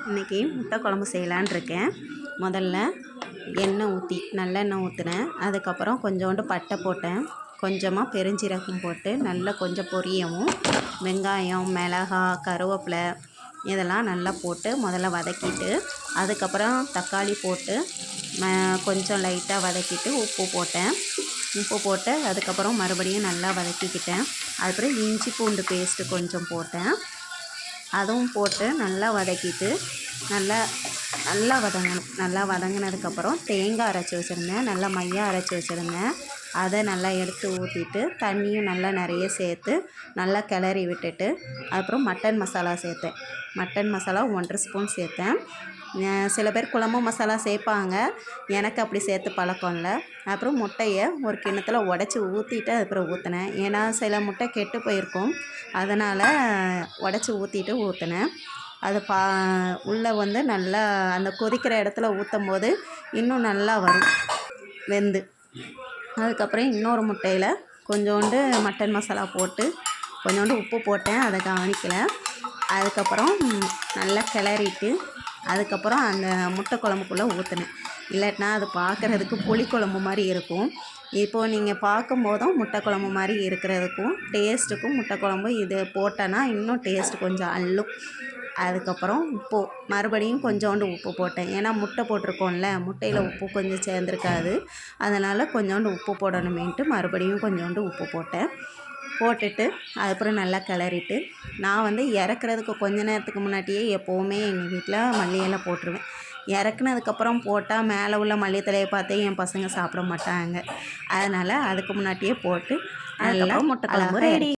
இன்றைக்கி முட்டை குழம்பு செய்யலான் இருக்கேன். முதல்ல எண்ணெய் ஊற்றி நல்லெண்ணெய் ஊற்றினேன். அதுக்கப்புறம் கொஞ்சோண்டு பட்டை போட்டேன். கொஞ்சமாக பெருஞ்சீரகம் போட்டு நல்லா கொஞ்சம் பொரியவும் வெங்காயம், மிளகாய், கருவேப்பிலை இதெல்லாம் நல்லா போட்டு முதல்ல வதக்கிட்டு, அதுக்கப்புறம் தக்காளி போட்டு கொஞ்சம் லைட்டாக வதக்கிட்டு உப்பு போட்டேன். உப்பு போட்டு அதுக்கப்புறம் மறுபடியும் நல்லா வதக்கிக்கிட்டேன். அதுக்கப்புறம் இஞ்சி பூண்டு பேஸ்ட்டு கொஞ்சம் போட்டேன். அதுவும் போட்டு நல்லா வதக்கிட்டு நல்லா வதங்கணும். நல்லா வதங்கினதுக்கப்புறம் தேங்காய் அரைச்சி வச்சுருந்தேன். நல்லா மையாக அரைச்சி வச்சுருந்தேன். அதை நல்லா எடுத்து ஊற்றிட்டு தண்ணியும் நல்லா நிறைய சேர்த்து நல்லா கிளறி விட்டுட்டு, அதுக்கப்புறம் மட்டன் மசாலா சேர்த்தேன். மட்டன் மசாலா 1½ ஸ்பூன் சேர்த்தேன். சில பேர் குழம்பு மசாலா சேர்ப்பாங்க. எனக்கு அப்படி சேர்த்து பழக்கம் இல்லை. அப்புறம் முட்டையை ஒரு கிண்ணத்தில் உடச்சி ஊற்றிட்டு அதுக்கப்புறம் ஊற்றினேன். ஏன்னா சில முட்டை கெட்டு போயிருக்கும், அதனால் உடச்சி ஊற்றிட்டு ஊற்றினேன். அது உள்ளே வந்து நல்லா அந்த கொதிக்கிற இடத்துல ஊற்றும் போது இன்னும் நல்லா வரும் வெந்து. அதுக்கப்புறம் இன்னொரு முட்டையில் கொஞ்சோண்டு மட்டன் மசாலா போட்டு கொஞ்சோண்டு உப்பு போட்டேன். அதை கவனிக்கலை. அதுக்கப்புறம் நல்லா கிளறிட்டு அதுக்கப்புறம் அந்த முட்டை குழம்புக்குள்ளே ஊற்றினேன். இல்லாட்டினா அது பார்க்குறதுக்கு புளிக்குழம்பு மாதிரி இருக்கும். இப்போது நீங்கள் பார்க்கும்போதும் முட்டை குழம்பு மாதிரி இருக்கிறதுக்கும் டேஸ்ட்டுக்கும் முட்டை குழம்பு இது போட்டேன்னா இன்னும் டேஸ்ட்டு கொஞ்சம் அள்ளும். அதுக்கப்புறம் உப்பு மறுபடியும் கொஞ்சோண்டு உப்பு போட்டேன். ஏன்னா முட்டை போட்டிருக்கோம்ல, முட்டையில் உப்பு கொஞ்சம் சேர்ந்துருக்காது. அதனால் கொஞ்சோண்டு உப்பு போடணுமேன்ட்டு மறுபடியும் கொஞ்சோண்டு உப்பு போட்டுட்டு அதுக்கப்புறம் நல்லா கிளறிட்டு, நான் வந்து இறக்குறதுக்கு கொஞ்ச நேரத்துக்கு முன்னாடியே எப்போவுமே எங்கள் வீட்டில் மல்லி இலை போட்டுருவேன். இறக்குனதுக்கப்புறம் போட்டால் மேலே உள்ள மல்லித்தலையை பார்த்து என் பசங்க சாப்பிட மாட்டாங்க. அதனால் அதுக்கு முன்னாடியே போட்டு நல்லா முட்டை குழம்பு ரெடி.